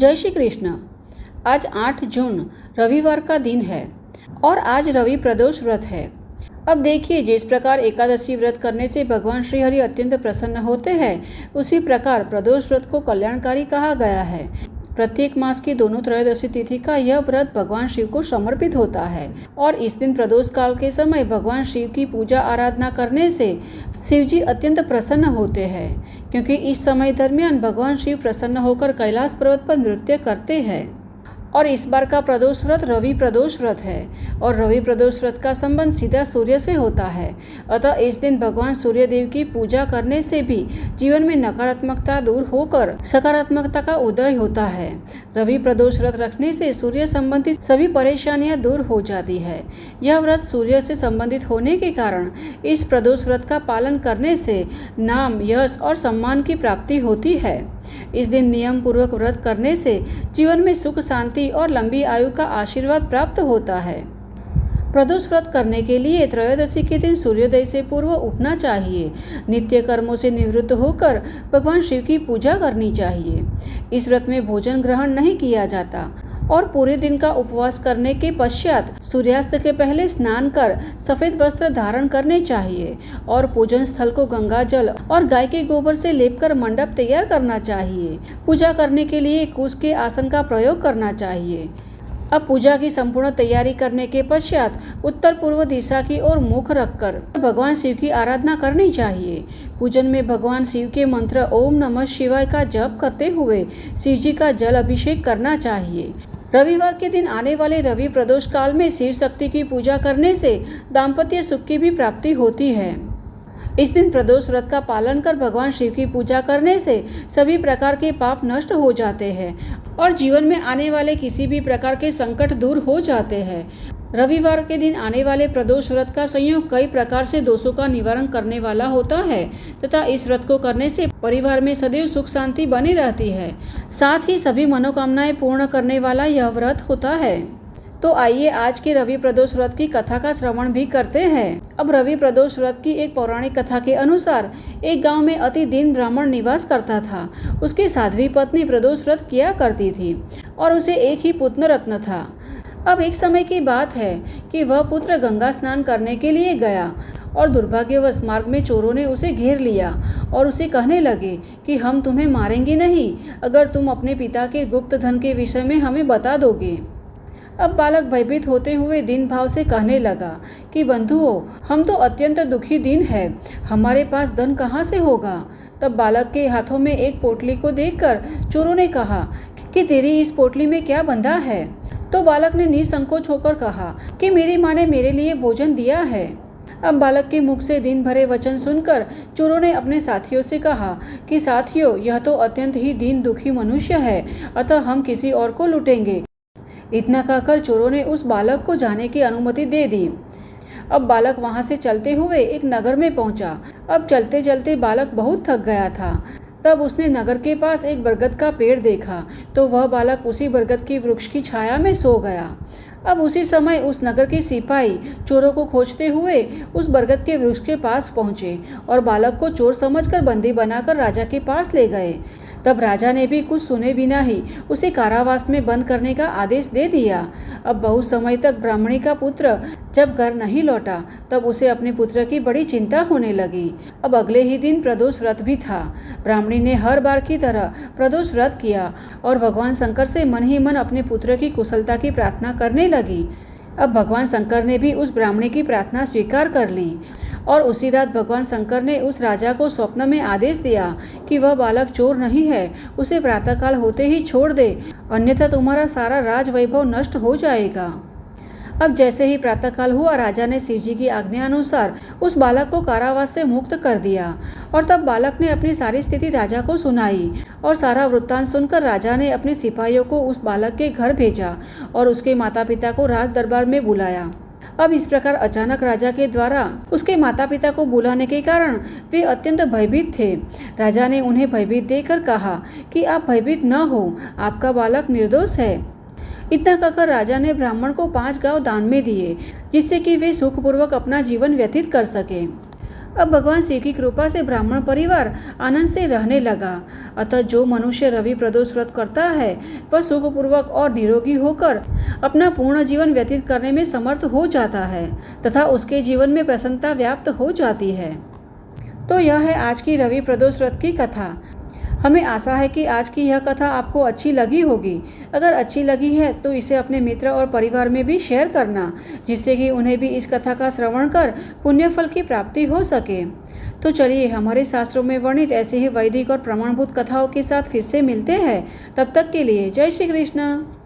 जय श्री कृष्ण। आज 8 जून रविवार का दिन है और आज रवि प्रदोष व्रत है। अब देखिए, जिस प्रकार एकादशी व्रत करने से भगवान श्री हरि अत्यंत प्रसन्न होते हैं, उसी प्रकार प्रदोष व्रत को कल्याणकारी कहा गया है। प्रत्येक मास की दोनों त्रयोदशी तिथि का यह व्रत भगवान शिव को समर्पित होता है और इस दिन प्रदोष काल के समय भगवान शिव की पूजा आराधना करने से शिव जी अत्यंत प्रसन्न होते हैं, क्योंकि इस समय दरमियान भगवान शिव प्रसन्न होकर कैलाश पर्वत पर नृत्य करते हैं। और इस बार का प्रदोष व्रत रवि प्रदोष व्रत है और रवि प्रदोष व्रत का संबंध सीधा सूर्य से होता है। अतः इस दिन भगवान सूर्य देव की पूजा करने से भी जीवन में नकारात्मकता दूर होकर सकारात्मकता का उदय होता है। रवि प्रदोष व्रत रखने से सूर्य संबंधित सभी परेशानियां दूर हो जाती है। यह व्रत सूर्य से संबंधित होने के कारण इस प्रदोष व्रत का पालन करने से नाम, यश और सम्मान की प्राप्ति होती है। इस दिन नियम पूर्वक व्रत करने से जीवन में सुख, शांति और लंबी आयु का आशीर्वाद प्राप्त होता है। प्रदोष व्रत करने के लिए त्रयोदशी के दिन सूर्योदय से पूर्व उठना चाहिए। नित्य कर्मों से निवृत्त होकर भगवान शिव की पूजा करनी चाहिए। इस व्रत में भोजन ग्रहण नहीं किया जाता और पूरे दिन का उपवास करने के पश्चात सूर्यास्त के पहले स्नान कर सफेद वस्त्र धारण करने चाहिए और पूजन स्थल को गंगा जल और गाय के गोबर से लेपकर मंडप तैयार करना चाहिए। पूजा करने के लिए कुश के आसन का प्रयोग करना चाहिए। अब पूजा की संपूर्ण तैयारी करने के पश्चात उत्तर पूर्व दिशा की ओर मुख रखकर भगवान शिव की आराधना करनी चाहिए। पूजन में भगवान शिव के मंत्र ओम नमः शिवाय का जप करते हुए शिव जी का जल अभिषेक करना चाहिए। रविवार के दिन आने वाले रवि प्रदोष काल में शिव शक्ति की पूजा करने से दाम्पत्य सुख की भी प्राप्ति होती है। इस दिन प्रदोष व्रत का पालन कर भगवान शिव की पूजा करने से सभी प्रकार के पाप नष्ट हो जाते हैं और जीवन में आने वाले किसी भी प्रकार के संकट दूर हो जाते हैं। रविवार के दिन आने वाले प्रदोष व्रत का संयोग कई प्रकार से दोषों का निवारण करने वाला होता है तथा इस व्रत को करने से परिवार में सदैव सुख शांति बनी रहती है। साथ ही सभी मनोकामनाएं पूर्ण करने वाला यह व्रत होता है। तो आइए आज के रवि प्रदोष व्रत की कथा का श्रवण भी करते हैं। अब रवि प्रदोष व्रत की एक पौराणिक कथा के अनुसार एक गांव में अति दीन ब्राह्मण निवास करता था। उसकी साध्वी पत्नी प्रदोष व्रत किया करती थी और उसे एक ही पुत्र रत्न था। अब एक समय की बात है कि वह पुत्र गंगा स्नान करने के लिए गया और दुर्भाग्यवश मार्ग में चोरों ने उसे घेर लिया और उसे कहने लगे कि हम तुम्हें मारेंगे नहीं अगर तुम अपने पिता के गुप्त धन के विषय में हमें बता दोगे। अब बालक भयभीत होते हुए दीन भाव से कहने लगा कि बंधुओं, हम तो अत्यंत दुखी दीन है, हमारे पास धन कहाँ से होगा। तब बालक के हाथों में एक पोटली को देखकर चोरों ने कहा कि तेरी इस पोटली में क्या बंधा है। तो बालक ने निसंकोच होकर कहा कि मेरी माँ ने मेरे लिए भोजन दिया है। अब बालक के मुख से दीन भरे वचन सुनकर चोरों ने अपने साथियों से कहा कि साथियों, यह तो अत्यंत ही दीन दुखी मनुष्य है, अतः हम किसी और को लूटेंगे। इतना कहकर चोरों ने उस बालक को जाने की अनुमति दे दी। अब बालक वहां से चलते हुए एक नगर में पहुंचा। अब चलते चलते बालक बहुत थक गया था। तब उसने नगर के पास एक बरगद का पेड़ देखा तो वह बालक उसी बरगद की वृक्ष की छाया में सो गया। अब उसी समय उस नगर के सिपाही चोरों को खोजते हुए उस बरगद के वृक्ष के पास पहुंचे और बालक को चोर समझकर बंदी बनाकर राजा के पास ले गए। तब राजा ने भी कुछ सुने बिना ही उसे कारावास में बंद करने का आदेश दे दिया। अब बहुत समय तक ब्राह्मणी का पुत्र जब घर नहीं लौटा तब उसे अपने पुत्र की बड़ी चिंता होने लगी। अब अगले ही दिन प्रदोष व्रत भी था। ब्राह्मणी ने हर बार की तरह प्रदोष व्रत किया और भगवान शंकर से मन ही मन अपने पुत्र की कुशलता की प्रार्थना करने लगी। अब भगवान शंकर ने भी उस ब्राह्मणी की प्रार्थना स्वीकार कर ली और उसी रात भगवान शंकर ने उस राजा को स्वप्न में आदेश दिया कि वह बालक चोर नहीं है, उसे प्रातःकाल होते ही छोड़ दे, अन्यथा तुम्हारा सारा राज वैभव नष्ट हो जाएगा। अब जैसे ही प्रातःकाल हुआ, राजा ने शिवजी की आज्ञा अनुसार उस बालक को कारावास से मुक्त कर दिया और तब बालक ने अपनी सारी स्थिति राजा को सुनाई और सारा वृत्तांत सुनकर राजा ने अपने सिपाहियों को उस बालक के घर भेजा और उसके माता पिता को राज दरबार में बुलाया। अब इस प्रकार अचानक राजा के द्वारा उसके माता पिता को बुलाने के कारण वे अत्यंत भयभीत थे। राजा ने उन्हें भयभीत देखकर कहा कि आप भयभीत न हो, आपका बालक निर्दोष है। इतना कहकर राजा ने ब्राह्मण को 5 गांव दान में दिए जिससे कि वे सुखपूर्वक अपना जीवन व्यतीत कर सके। अब भगवान शिव की कृपा से ब्राह्मण परिवार आनंद से रहने लगा। अतः जो मनुष्य रवि प्रदोष व्रत करता है वह सुखपूर्वक और निरोगी होकर अपना पूर्ण जीवन व्यतीत करने में समर्थ हो जाता है तथा उसके जीवन में प्रसन्नता व्याप्त हो जाती है। तो यह है आज की रवि प्रदोष व्रत की कथा। हमें आशा है कि आज की यह कथा आपको अच्छी लगी होगी। अगर अच्छी लगी है तो इसे अपने मित्र और परिवार में भी शेयर करना, जिससे कि उन्हें भी इस कथा का श्रवण कर पुण्य फल की प्राप्ति हो सके। तो चलिए हमारे शास्त्रों में वर्णित ऐसे ही वैदिक और प्रमाणभूत कथाओं के साथ फिर से मिलते हैं। तब तक के लिए जय श्री कृष्ण।